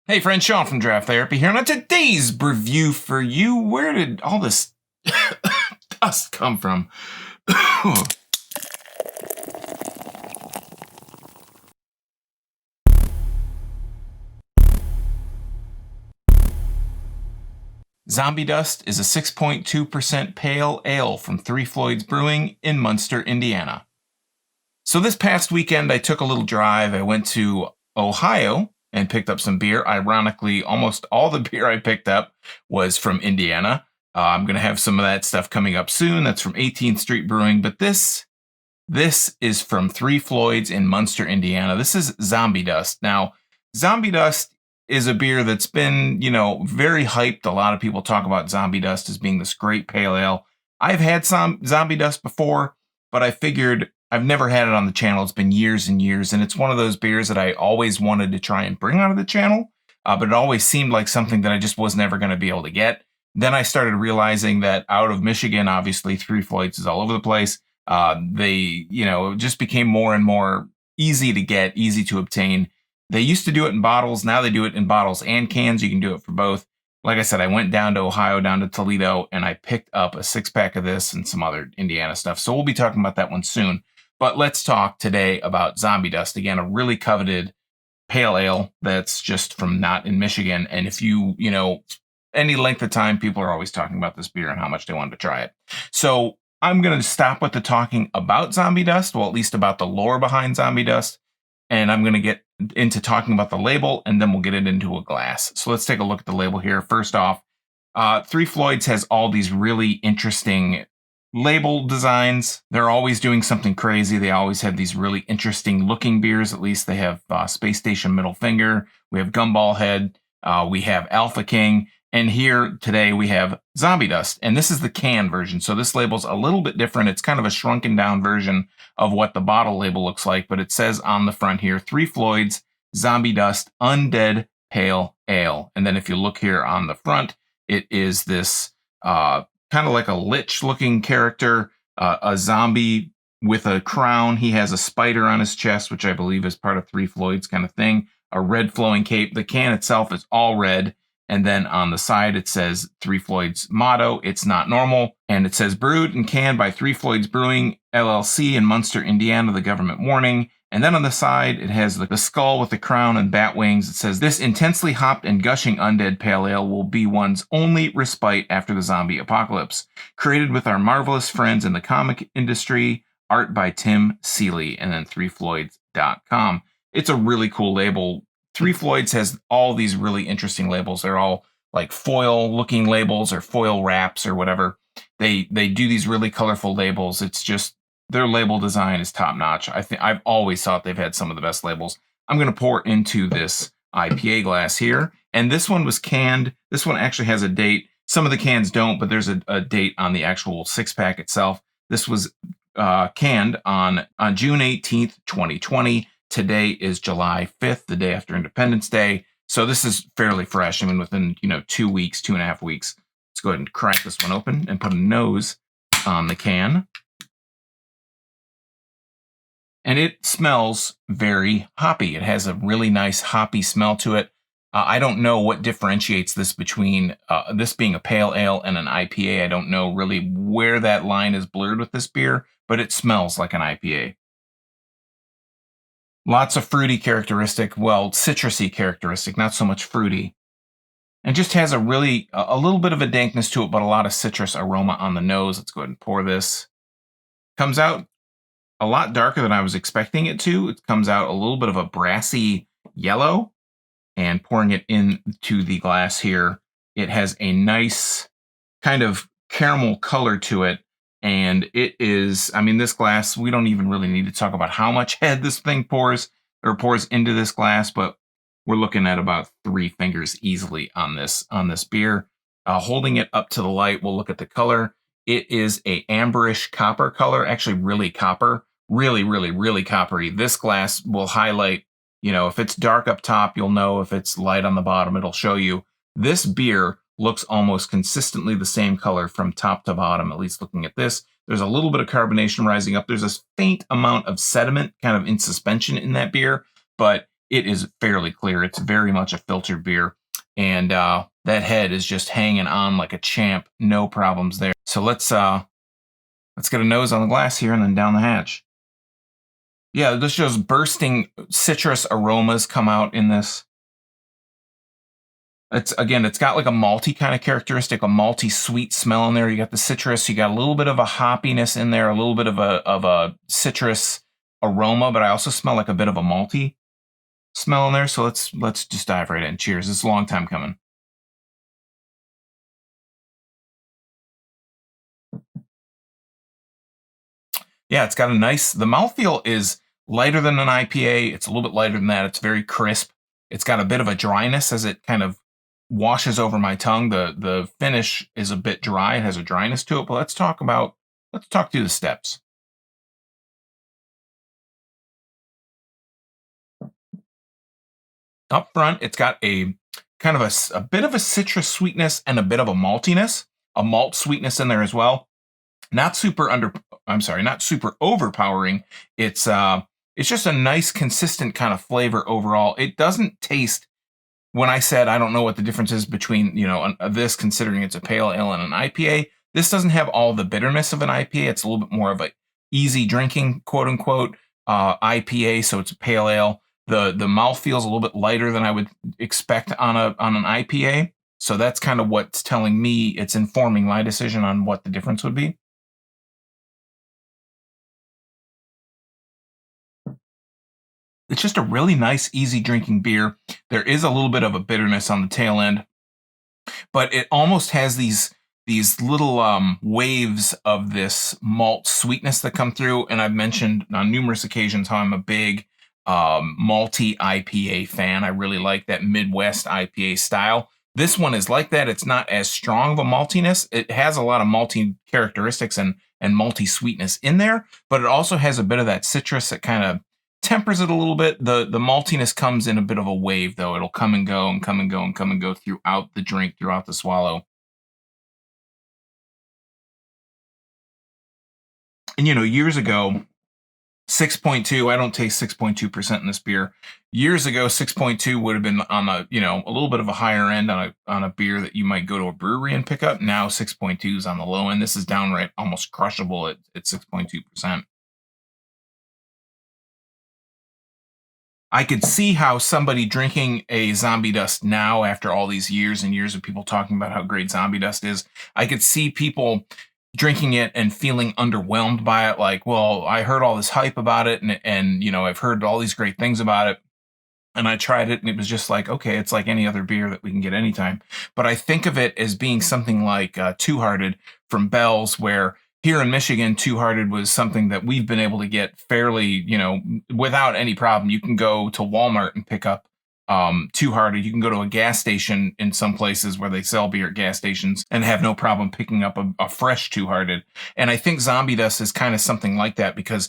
Hey friend, Sean from Draft Therapy here, and on today's review for you, where did all this dust come from? Zombie Dust is a 6.2% pale ale from Three Floyds Brewing in Munster, Indiana. So this past weekend, I took a little drive. I went to Ohio and picked up some beer. Ironically, almost all the beer I picked up was from Indiana. I'm going to have some of that stuff coming up soon. That's from 18th Street Brewing. But this is from Three Floyds in Munster, Indiana. This is Zombie Dust. Now, Zombie Dust is a beer that's been, very hyped. A lot of people talk about Zombie Dust as being this great pale ale. I've had some Zombie Dust before, but I figured I've never had it on the channel. It's been years and years, and it's one of those beers that I always wanted to try and bring onto the channel, but it always seemed like something that I just was never going to be able to get. Then I started realizing that out of Michigan, obviously, Three Floyds is all over the place. They, it just became more and more easy to get, easy to obtain. They used to do it in bottles. Now they do it in bottles and cans. You can do it for both. Like I said, I went down to Ohio, down to Toledo, and I picked up a 6-pack of this and some other Indiana stuff. So we'll be talking about that one soon. But let's talk today about Zombie Dust. Again, a really coveted pale ale that's just from not in Michigan. And if you, any length of time, people are always talking about this beer and how much they wanted to try it. So I'm going to stop with the talking about Zombie Dust, well, at least about the lore behind Zombie Dust. And I'm going to get into talking about the label, and then we'll get it into a glass. So let's take a look at the label here. First off, Three Floyds has all these really interesting label designs. They're always doing something crazy. They always have these really interesting looking beers. At least they have Space Station Middle Finger. We have Gumball Head. We have Alpha King. And here today we have Zombie Dust. And this is the can version. So this label's a little bit different. It's kind of a shrunken down version of what the bottle label looks like. But it says on the front here, Three Floyds Zombie Dust Undead Pale Ale. And then if you look here on the front, it is this kind of like a lich looking character, a zombie with a crown. He has a spider on his chest, which I believe is part of Three Floyds kind of thing. A red flowing cape. The can itself is all red. And then on the side, it says Three Floyds motto, "It's not normal." And it says brewed and canned by Three Floyds Brewing, LLC in Munster, Indiana, the government warning. And then on the side, it has the skull with the crown and bat wings. It says, "This intensely hopped and gushing undead pale ale will be one's only respite after the zombie apocalypse. Created with our marvelous friends in the comic industry, art by Tim Seeley," and then threefloyds.com. It's a really cool label. Three Floyds has all these really interesting labels. They're all like foil looking labels or foil wraps or whatever. They do these really colorful labels. It's just their label design is top notch. I've always thought they've had some of the best labels. I'm going to pour into this IPA glass here. And this one was canned. This one actually has a date. Some of the cans don't, but there's a date on the actual 6-pack itself. This was canned on June 18th, 2020. Today is July 5th, the day after Independence Day. So this is fairly fresh. I mean, within, 2 weeks, 2.5 weeks. Let's go ahead and crack this one open and put a nose on the can. And it smells very hoppy. It has a really nice hoppy smell to it. I don't know what differentiates this between this being a pale ale and an IPA. I don't know really where that line is blurred with this beer, but it smells like an IPA. Lots of fruity characteristic, well, citrusy characteristic, not so much fruity. And just has a little bit of a dankness to it, but a lot of citrus aroma on the nose. Let's go ahead and pour this. Comes out a lot darker than I was expecting it to. It comes out a little bit of a brassy yellow. And pouring it into the glass here, it has a nice kind of caramel color to it. And it is, this glass, we don't even really need to talk about how much head this thing pours into this glass, but we're looking at about 3 fingers easily on this beer. Holding it up to the light, we'll look at the color. It is a amberish copper color, actually really copper, really, really, really coppery. This glass will highlight, if it's dark up top, you'll know. If it's light on the bottom, it'll show you. This beer looks almost consistently the same color from top to bottom, at least looking at this. There's a little bit of carbonation rising up. There's a faint amount of sediment kind of in suspension in that beer, but it is fairly clear. It's very much a filtered beer. And that head is just hanging on like a champ. No problems there. So let's get a nose on the glass here and then down the hatch. Yeah, this shows bursting citrus aromas come out in this. It's got like a malty kind of characteristic, a malty sweet smell in there. You got the citrus, you got a little bit of a hoppiness in there, a little bit of a citrus aroma, but I also smell like a bit of a malty smell in there. So let's just dive right in. Cheers. It's a long time coming. Yeah, it's got a nice, the mouthfeel is lighter than an IPA. It's a little bit lighter than that. It's very crisp. It's got a bit of a dryness as it kind of washes over my tongue. The finish is a bit dry. It has a dryness to it, but let's talk through the steps. Up front, it's got a kind of a bit of a citrus sweetness and a bit of a maltiness, a malt sweetness in there as well. Not super overpowering. It's just a nice consistent kind of flavor overall. It doesn't taste, when I said I don't know what the difference is between, this, considering it's a pale ale and an IPA, this doesn't have all the bitterness of an IPA. It's a little bit more of a easy drinking, quote unquote, IPA. So it's a pale ale. The mouth feels a little bit lighter than I would expect on an IPA. So that's kind of what's telling me, it's informing my decision on what the difference would be. It's just a really nice, easy drinking beer. There is a little bit of a bitterness on the tail end, but it almost has these little waves of this malt sweetness that come through. And I've mentioned on numerous occasions how I'm a big malty IPA fan. I really like that Midwest IPA style. This one is like that. It's not as strong of a maltiness. It has a lot of malty characteristics and malty sweetness in there, but it also has a bit of that citrus that kind of tempers it a little bit. The maltiness comes in a bit of a wave, though. It'll come and go and come and go and come and go throughout the drink, throughout the swallow. And years ago, 6.2, I don't taste 6.2% in this beer. Years ago, 6.2 would have been on a little bit of a higher end on a beer that you might go to a brewery and pick up. Now 6.2 is on the low end. This is downright almost crushable at 6.2%. I could see how somebody drinking a Zombie Dust now, after all these years and years of people talking about how great Zombie Dust is, I could see people drinking it and feeling underwhelmed by it. Like, well, I heard all this hype about it, and I've heard all these great things about it, and I tried it, and it was just like, okay, it's like any other beer that we can get anytime. But I think of it as being something like Two Hearted from Bell's, where here in Michigan, Two Hearted was something that we've been able to get fairly, without any problem. You can go to Walmart and pick up Two Hearted. You can go to a gas station in some places where they sell beer at gas stations and have no problem picking up a fresh Two Hearted. And I think Zombie Dust is kind of something like that, because,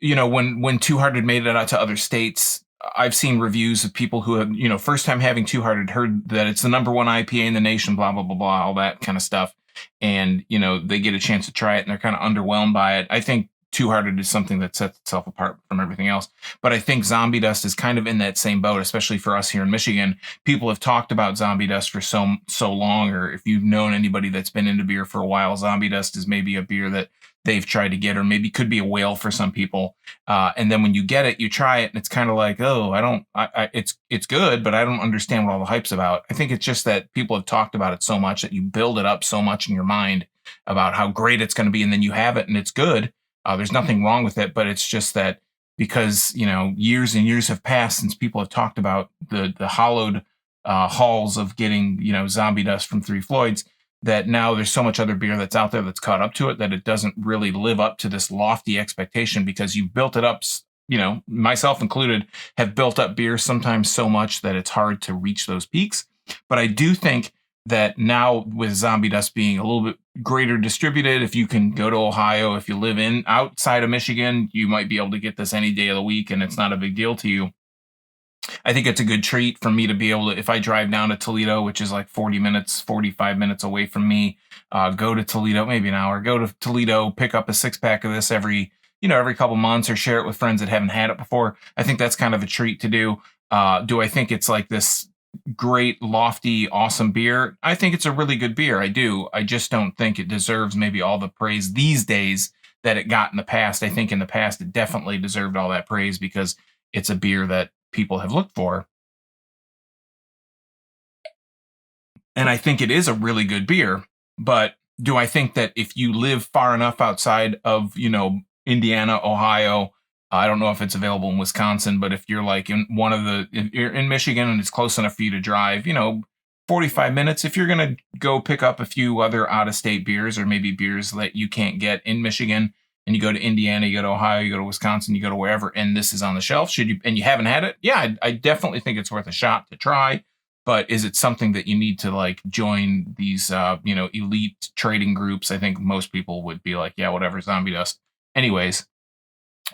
when Two Hearted made it out to other states, I've seen reviews of people who have, first time having Two Hearted, heard that it's the number one IPA in the nation, blah, blah, blah, blah, all that kind of stuff. And, they get a chance to try it and they're kind of underwhelmed by it. I think Two Hearted is something that sets itself apart from everything else. But I think Zombie Dust is kind of in that same boat, especially for us here in Michigan. People have talked about Zombie Dust for so long, or if you've known anybody that's been into beer for a while, Zombie Dust is maybe a beer that they've tried to get, or maybe could be a whale for some people. And then when you get it, you try it, and it's kind of like, oh, it's good, but I don't understand what all the hype's about. I think it's just that people have talked about it so much that you build it up so much in your mind about how great it's going to be, and then you have it and it's good. There's nothing wrong with it, but it's just that because, years and years have passed since people have talked about the hollowed halls of getting, Zombie Dust from Three Floyds, that now there's so much other beer that's out there that's caught up to it that it doesn't really live up to this lofty expectation, because you've built it up, myself included, have built up beer sometimes so much that it's hard to reach those peaks. But I do think that now, with Zombie Dust being a little bit greater distributed, if you can go to Ohio, if you live outside of Michigan, you might be able to get this any day of the week and it's not a big deal to you. I think it's a good treat for me to be able to, if I drive down to Toledo, which is like 45 minutes away from me, go to Toledo, maybe an hour, go to Toledo, pick up a 6-pack of this every every couple months or share it with friends that haven't had it before. I think that's kind of a treat to do. Do I think it's like this great, lofty, awesome beer? I think it's a really good beer. I do. I just don't think it deserves maybe all the praise these days that it got in the past. I think in the past it definitely deserved all that praise because it's a beer that people have looked for. And I think it is a really good beer. But do I think that if you live far enough outside of, Indiana, Ohio, I don't know if it's available in Wisconsin, but if you're like if you're in Michigan and it's close enough for you to drive, 45 minutes, if you're going to go pick up a few other out of state beers or maybe beers that you can't get in Michigan and you go to Indiana, you go to Ohio, you go to Wisconsin, you go to wherever, and this is on the shelf, and you haven't had it, yeah, I definitely think it's worth a shot to try. But is it something that you need to like join these, elite trading groups? I think most people would be like, yeah, whatever, Zombie Dust. Anyways,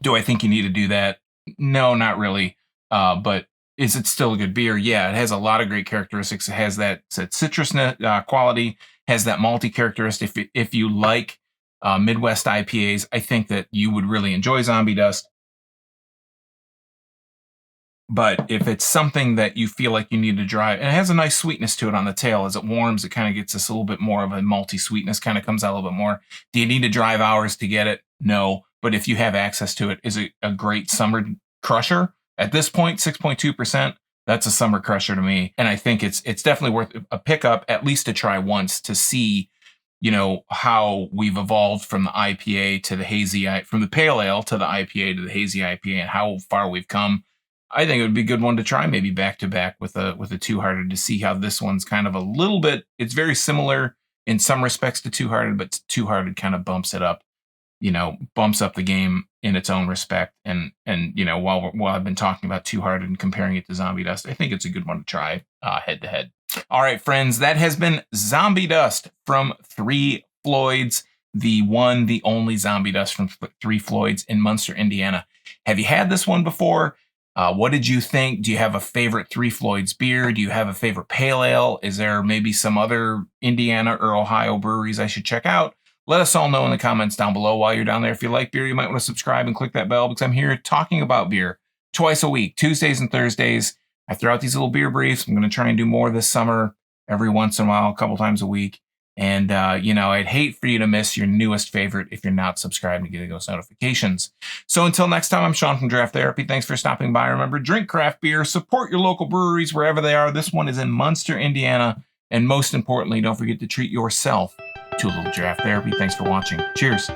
do I think you need to do that? No, not really. But is it still a good beer? Yeah, it has a lot of great characteristics. It has that citrus quality, has that malty characteristic. If you like Midwest IPAs, I think that you would really enjoy Zombie Dust. But if it's something that you feel like you need to drive, and it has a nice sweetness to it on the tail. As it warms, it kind of gets this a little bit more of a malty sweetness, kind of comes out a little bit more. Do you need to drive hours to get it? No. But if you have access to it, is it a great summer crusher? At this point, 6.2%, that's a summer crusher to me. And I think it's definitely worth a pickup, at least to try once to see, how we've evolved from the IPA to the hazy, from the pale ale to the IPA to the hazy IPA and how far we've come. I think it would be a good one to try, maybe back to back with a Two Hearted, to see how this one's kind of a little bit. It's very similar in some respects to Two Hearted, but Two Hearted kind of bumps it up, bumps up the game in its own respect. And while I've been talking about Two Hearted and comparing it to Zombie Dust, I think it's a good one to try head to head. All right, friends, that has been Zombie Dust from Three Floyds, the one, the only Zombie Dust from Three Floyds in Munster, Indiana. Have you had this one before? What did you think? Do you have a favorite Three Floyds beer? Do you have a favorite pale ale? Is there maybe some other Indiana or Ohio breweries I should check out? Let us all know in the comments down below. While you're down there, if you like beer, you might want to subscribe and click that bell, because I'm here talking about beer twice a week, Tuesdays and Thursdays. I throw out these little beer briefs. I'm going to try and do more this summer, every once in a while, a couple times a week. And, I'd hate for you to miss your newest favorite if you're not subscribed and getting those notifications. So until next time, I'm Sean from Draft Therapy. Thanks for stopping by. Remember, drink craft beer, support your local breweries wherever they are. This one is in Munster, Indiana. And most importantly, don't forget to treat yourself to a little draft therapy. Thanks for watching. Cheers.